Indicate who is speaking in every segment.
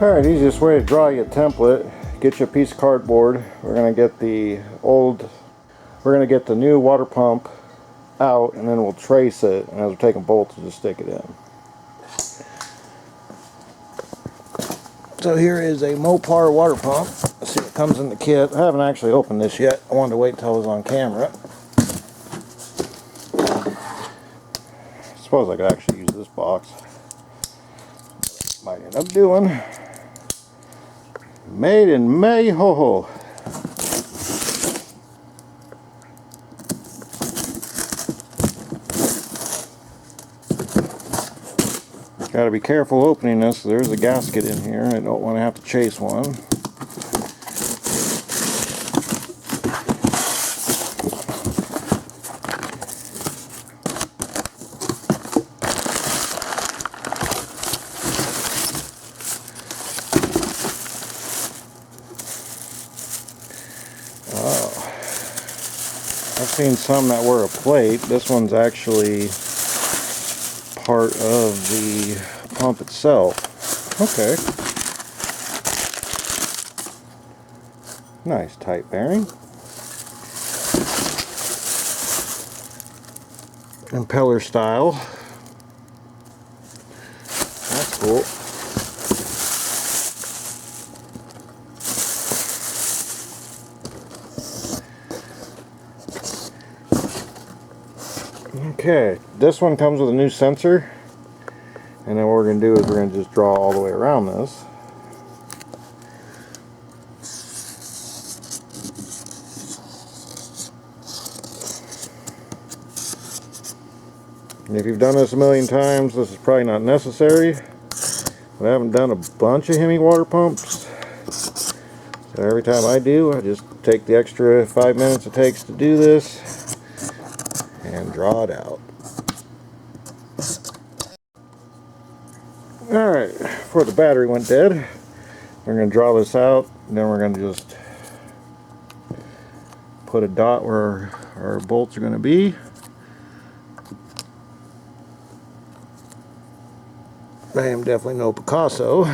Speaker 1: Alright, easiest way to draw you a template, get you a piece of cardboard. We're going to get the new water pump out, and then we'll trace it, and as we're taking bolts, we'll just stick it in. So here is a Mopar water pump. Let's see what comes in the kit. I haven't actually opened this yet. I wanted to wait until it was on camera. I suppose I could actually use this box. Might end up doing. Made in Mayho. Got to be careful opening this. There's a gasket in here. I don't want to have to chase one. I've seen some that were a plate. This one's actually part of the pump itself. Okay. Nice tight bearing. Impeller style. That's cool. Okay, this one comes with a new sensor, and then what we're going to do is we're going to just draw all the way around this. And if you've done this a million times, this is probably not necessary, but I haven't done a bunch of Hemi water pumps, so every time I do, I just take the extra 5 minutes it takes to do this and draw it out. Alright, before the battery went dead, we're going to draw this out, and then we're going to just put a dot where our bolts are going to be. I am definitely no Picasso.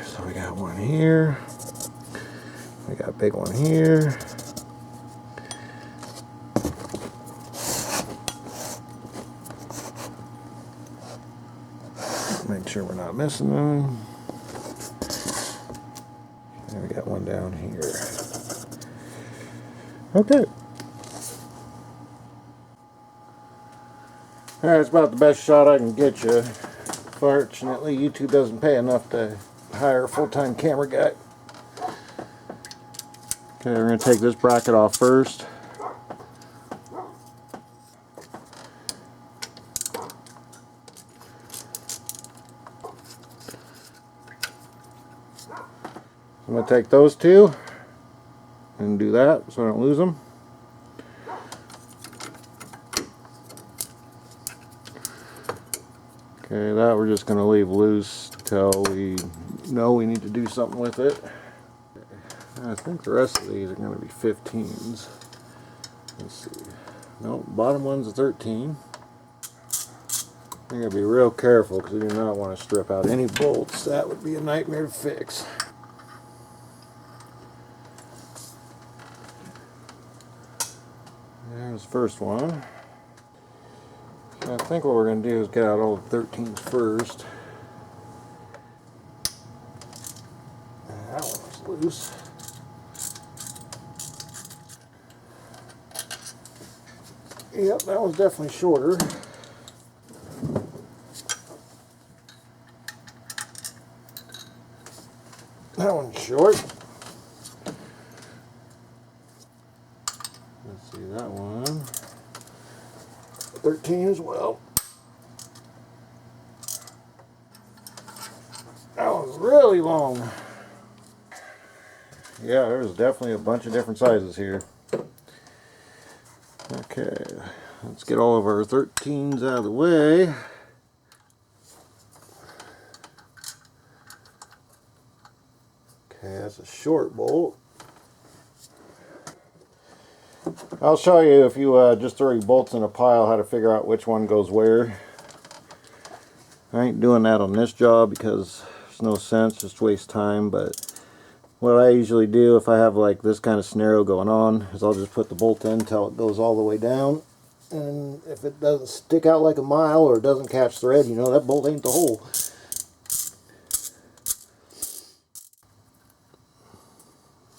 Speaker 1: So we got one here. We got a big one here. Make sure we're not missing them. And we got one down here. Okay. Alright, it's about the best shot I can get you. Fortunately, YouTube doesn't pay enough to hire a full-time camera guy. Okay, we're going to take this bracket off first. I'm going to take those two and do that so I don't lose them. Okay, that we're just going to leave loose till we know we need to do something with it. I think the rest of these are going to be 15s. Let's see. Nope, bottom one's a 13. I'm going to be real careful because we do not want to strip out any bolts. That would be a nightmare to fix. There's the first one. I think what we're going to do is get out all the 13s first. That one was loose. Yep, that one's definitely shorter. That one's short. Let's see, that one. 13 as well. That one's really long. Yeah, there's definitely a bunch of different sizes here. Okay, let's get all of our 13s out of the way. Okay, that's a short bolt. I'll show you if you just throw your bolts in a pile how to figure out which one goes where. I ain't doing that on this job because there's no sense, just waste time. But what I usually do if I have like this kind of scenario going on is I'll just put the bolt in until it goes all the way down. And if it doesn't stick out like a mile or it doesn't catch thread, you know that bolt ain't the hole.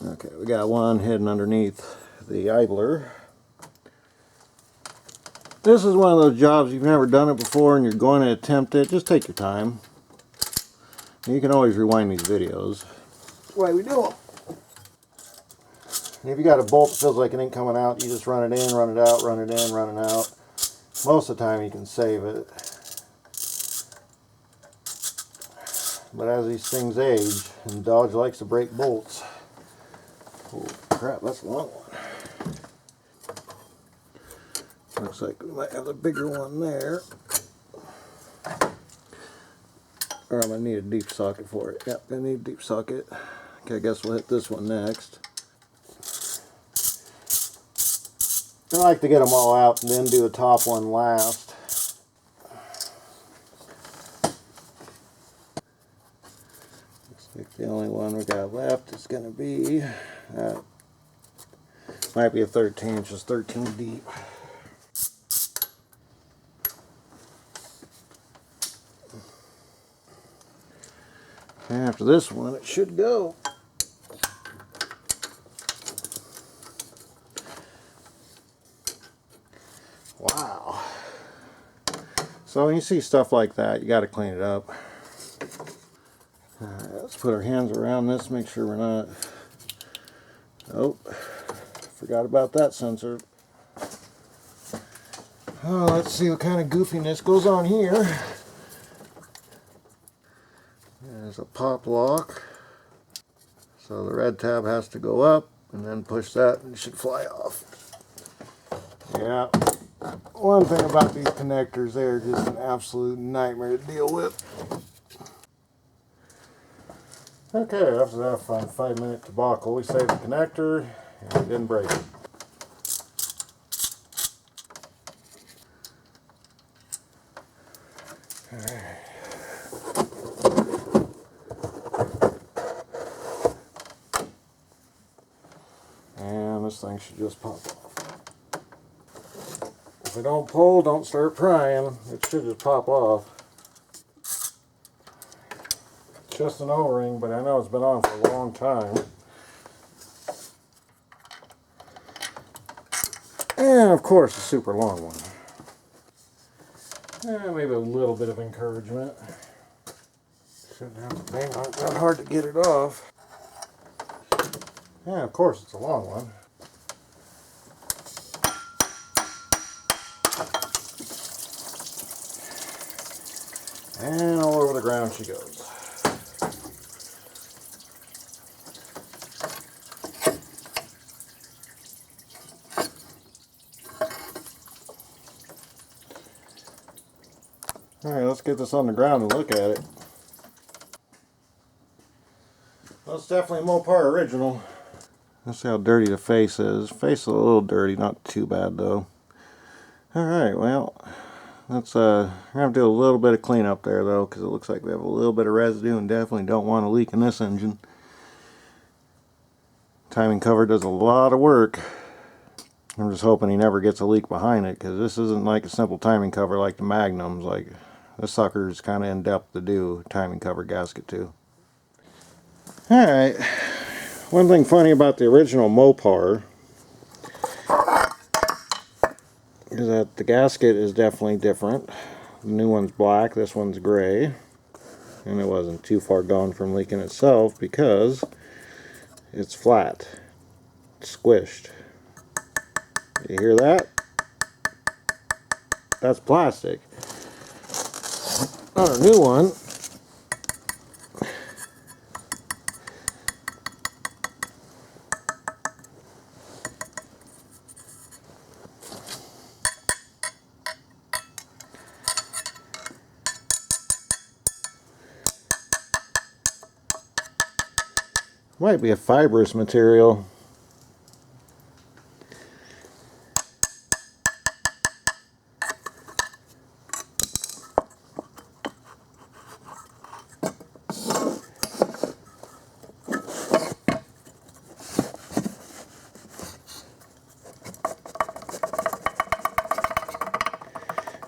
Speaker 1: Okay, we got one hidden underneath the idler. This is one of those jobs you've never done it before and you're going to attempt it. Just take your time. You can always rewind these videos. That's why we do them. And if you got a bolt that feels like it ain't coming out, you just run it in, run it out, run it in, run it out. Most of the time you can save it. But as these things age, and Dodge likes to break bolts. Oh crap, that's a long one. Looks like we might have a bigger one there. Or I'm going to need a deep socket for it. Yep, I need a deep socket. Okay, I guess we'll hit this one next. I like to get them all out and then do the top one last. Looks like the only one we got left is going to be, might be a 13, it's just 13 deep. And after this one, it should go. Wow. So when you see stuff like that, you got to clean it up. Alright, let's put our hands around this, make sure we're not... Oh, forgot about that sensor. Oh, let's see what kind of goofiness goes on here. There's a pop lock. So the red tab has to go up and then push that and it should fly off. Yeah. One thing about these connectors, they're just an absolute nightmare to deal with. Okay, after that fun 5-minute debacle, we saved the connector and we didn't break it. Alright. And this thing should just pop off. If it don't pull, don't start prying. It should just pop off. It's just an O-ring, but I know it's been on for a long time. And of course, a super long one. Maybe a little bit of encouragement. Shouldn't have to bang on it that hard to get it off. Yeah, of course, it's a long one. And all over the ground she goes. Alright, let's get this on the ground and look at it. Well, it's definitely a Mopar original. Let's see how dirty the face is. Face is a little dirty, not too bad though. Alright, well, let's we're gonna have to do a little bit of cleanup there though, because it looks like we have a little bit of residue and definitely don't want a leak in this engine. Timing cover does a lot of work. I'm just hoping he never gets a leak behind it, because this isn't like a simple timing cover like the Magnums. Like, this sucker's kind of in depth to do timing cover gasket too. Alright, one thing funny about the original Mopar is that the gasket is definitely different. The new one's black, this one's gray. And it wasn't too far gone from leaking itself because it's flat. It's squished. You hear that? That's plastic. On a new one, might be a fibrous material.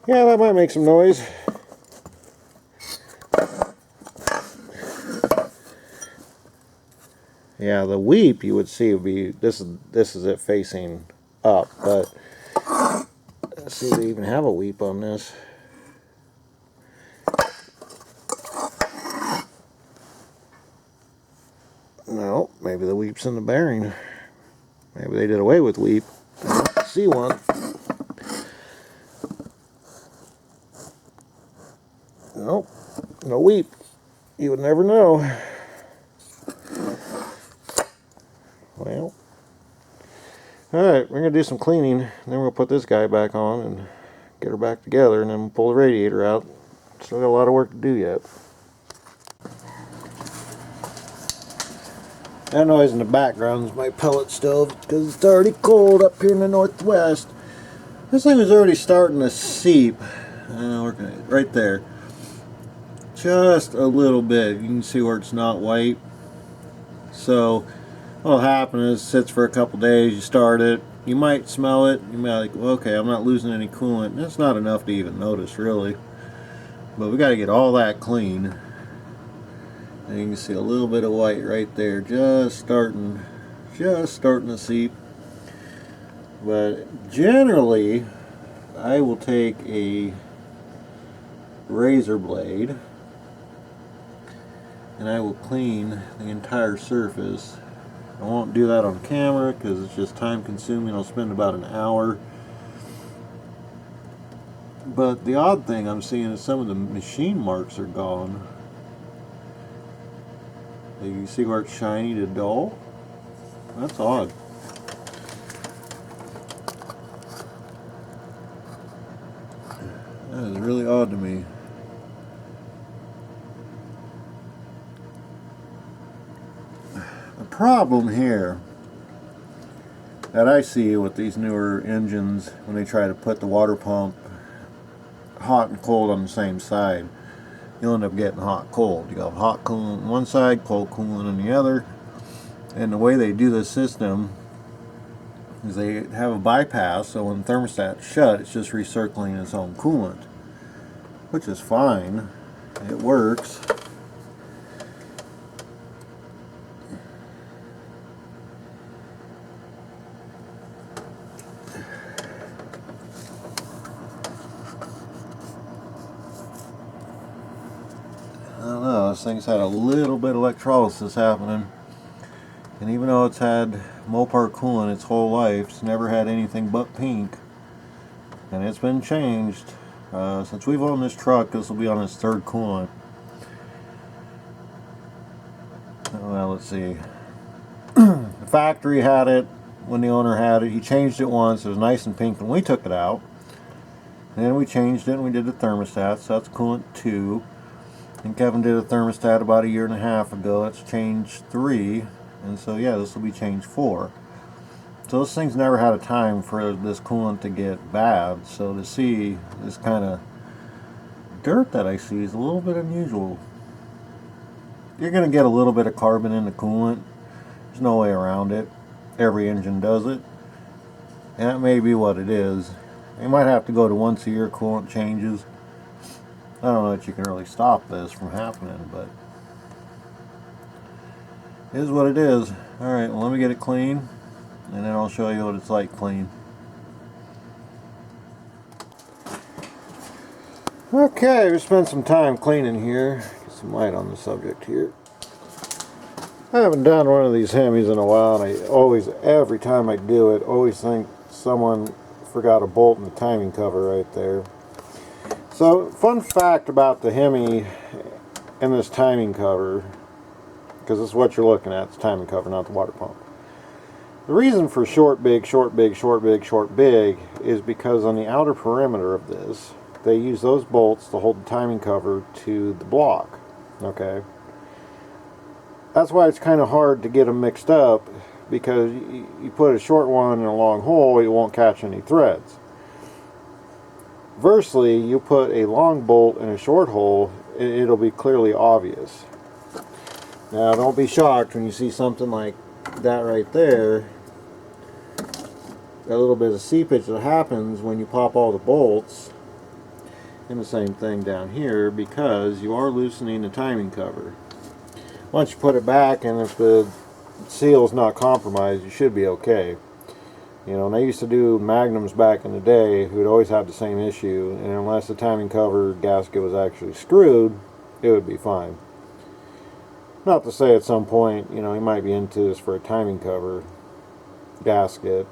Speaker 1: Yeah, that might make some noise. Yeah, the weep you would see would be this is it facing up, but let's see if they even have a weep on this. No, maybe the weep's in the bearing. Maybe they did away with weep. I don't see one. Nope, no weep. You would never know. Well, alright, we're going to do some cleaning, and then we'll put this guy back on and get her back together, and then we'll pull the radiator out. Still got a lot of work to do yet. That noise in the background is my pellet stove because it's already cold up here in the northwest. This thing is already starting to seep. Right there. Just a little bit. You can see where it's not white. So what'll happen is it sits for a couple days, you start it, you might smell it, you might like, well, okay, I'm not losing any coolant. That's not enough to even notice really. But we got to get all that clean. And you can see a little bit of white right there, just starting to seep. But generally, I will take a razor blade and I will clean the entire surface. I won't do that on camera because it's just time consuming. I'll spend about an hour. But the odd thing I'm seeing is some of the machine marks are gone. You see where it's shiny to dull? That's odd. That is really odd to me. The problem here that I see with these newer engines when they try to put the water pump hot and cold on the same side, you'll end up getting hot cold. You got hot coolant on one side, cold coolant on the other. And the way they do this system is they have a bypass, so when the thermostat's shut, it's just recircling its own coolant, which is fine. It works. I don't know, this thing's had a little bit of electrolysis happening, and even though it's had Mopar coolant its whole life, it's never had anything but pink, and it's been changed. Since we've owned this truck, this will be on its third coolant. Well, let's see. The factory had it when the owner had it. He changed it once. It was nice and pink when we took it out. And then we changed it and we did the thermostat, so that's coolant 2. And Kevin did a thermostat about 1.5 years ago. It's changed 3. And so yeah, this will be change 4. So this thing's never had a time for this coolant to get bad. So to see this kind of dirt that I see is a little bit unusual. You're going to get a little bit of carbon in the coolant. There's no way around it. Every engine does it. And that may be what it is. You might have to go to once a year coolant changes. I don't know that you can really stop this from happening, but it is what it is. Alright, well, let me get it clean, and then I'll show you what it's like clean. Okay, we spent some time cleaning here. Get some light on the subject here. I haven't done one of these Hemis in a while, and I always, every time I do it, always think someone forgot a bolt in the timing cover right there. So, fun fact about the Hemi and this timing cover, because this is what you're looking at, it's timing cover, not the water pump. The reason for short, big, short, big, short, big, short, big is because on the outer perimeter of this, they use those bolts to hold the timing cover to the block. Okay? That's why it's kind of hard to get them mixed up, because you put a short one in a long hole, it won't catch any threads. Versely, you put a long bolt in a short hole, it'll be clearly obvious. Now, don't be shocked when you see something like that right there. That little bit of seepage that happens when you pop all the bolts. And the same thing down here, because you are loosening the timing cover. Once you put it back, and if the seal is not compromised, you should be okay. You know, and I used to do Magnums back in the day, who would always have the same issue, and unless the timing cover gasket was actually screwed, it would be fine. Not to say at some point, you know, you might be into this for a timing cover gasket,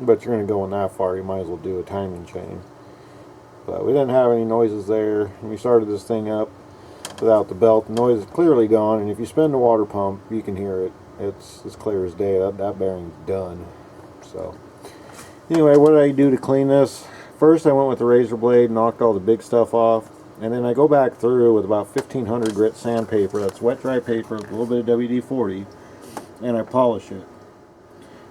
Speaker 1: but you're going to go in that far, you might as well do a timing chain. But we didn't have any noises there. When we started this thing up without the belt, the noise is clearly gone, and if you spin the water pump, you can hear it. It's as clear as day. That bearing's done. So anyway, what did I do to clean this? First, I went with the razor blade, knocked all the big stuff off, and then I go back through with about 1500 grit sandpaper. That's wet dry paper with a little bit of WD-40, and I polish it.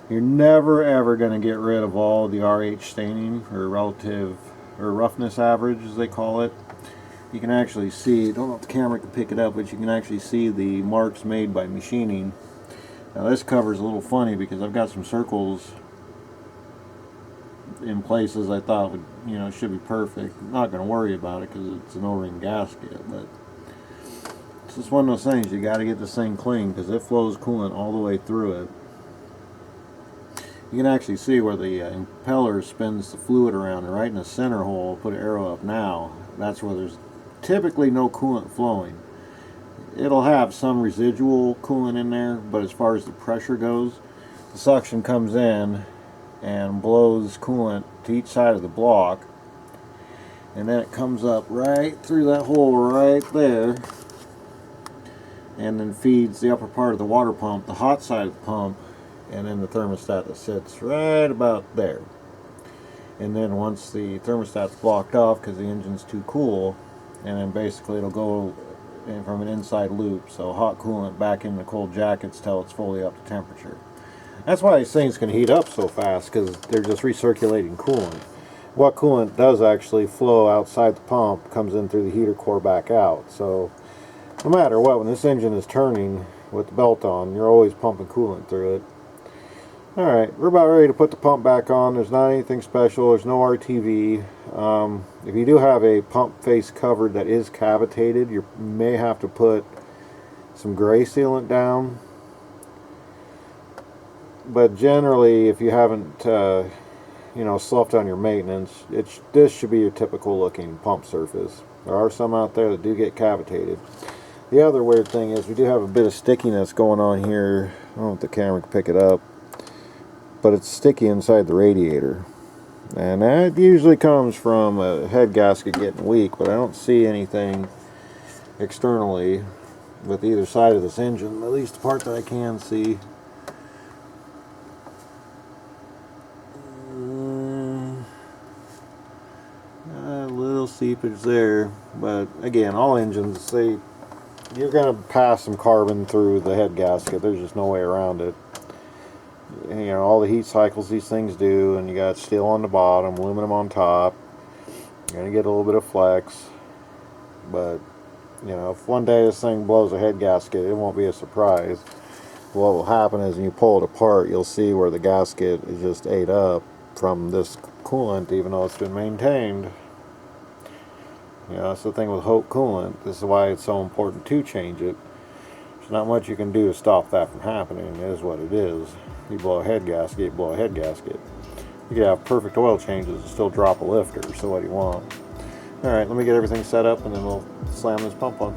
Speaker 1: You're never ever going to get rid of all the RH staining, or relative or roughness average as they call it. You can actually see, I don't know if the camera can pick it up, but you can actually see the marks made by machining. Now this cover is a little funny because I've got some circles in places I thought would, you know, should be perfect. I'm not going to worry about it because it's an O-ring gasket, but it's just one of those things. You got to get this thing clean because it flows coolant all the way through it. You can actually see where the impeller spins the fluid around, and right in the center hole, put an arrow up now, that's where there's typically no coolant flowing. It'll have some residual coolant in there, but as far as the pressure goes, the suction comes in and blows coolant to each side of the block, and then it comes up right through that hole right there, and then feeds the upper part of the water pump, the hot side of the pump, and then the thermostat that sits right about there. And then once the thermostat's blocked off because the engine's too cool, and then basically it'll go in from an inside loop, so hot coolant back in the cold jackets till it's fully up to temperature. That's why these things can heat up so fast, because they're just recirculating coolant. What coolant does actually flow outside the pump comes in through the heater core back out. So no matter what, when this engine is turning with the belt on, you're always pumping coolant through it. Alright, we're about ready to put the pump back on. There's not anything special. There's no RTV. If you do have a pump face cover that is cavitated, you may have to put some gray sealant down. But generally, if you haven't you know, sloughed on your maintenance, this should be your typical looking pump surface. There are some out there that do get cavitated. The other weird thing is we do have a bit of stickiness going on here. I don't know if the camera can pick it up, but it's sticky inside the radiator, and that usually comes from a head gasket getting weak, but I don't see anything externally with either side of this engine, at least the part that I can see. A little seepage there, but again, all engines, you're going to pass some carbon through the head gasket. There's just no way around it. You know, all the heat cycles these things do, and you got steel on the bottom, aluminum on top. You're going to get a little bit of flex, but you know, if one day this thing blows a head gasket, it won't be a surprise. What will happen is when you pull it apart, you'll see where the gasket is just ate up from this coolant, even though it's been maintained. You know, that's the thing with Hope coolant. This is why it's so important to change it. There's not much you can do to stop that from happening. It is what it is. You blow a head gasket, you blow a head gasket. You can have perfect oil changes and still drop a lifter, so what do you want? Alright, let me get everything set up and then we'll slam this pump on.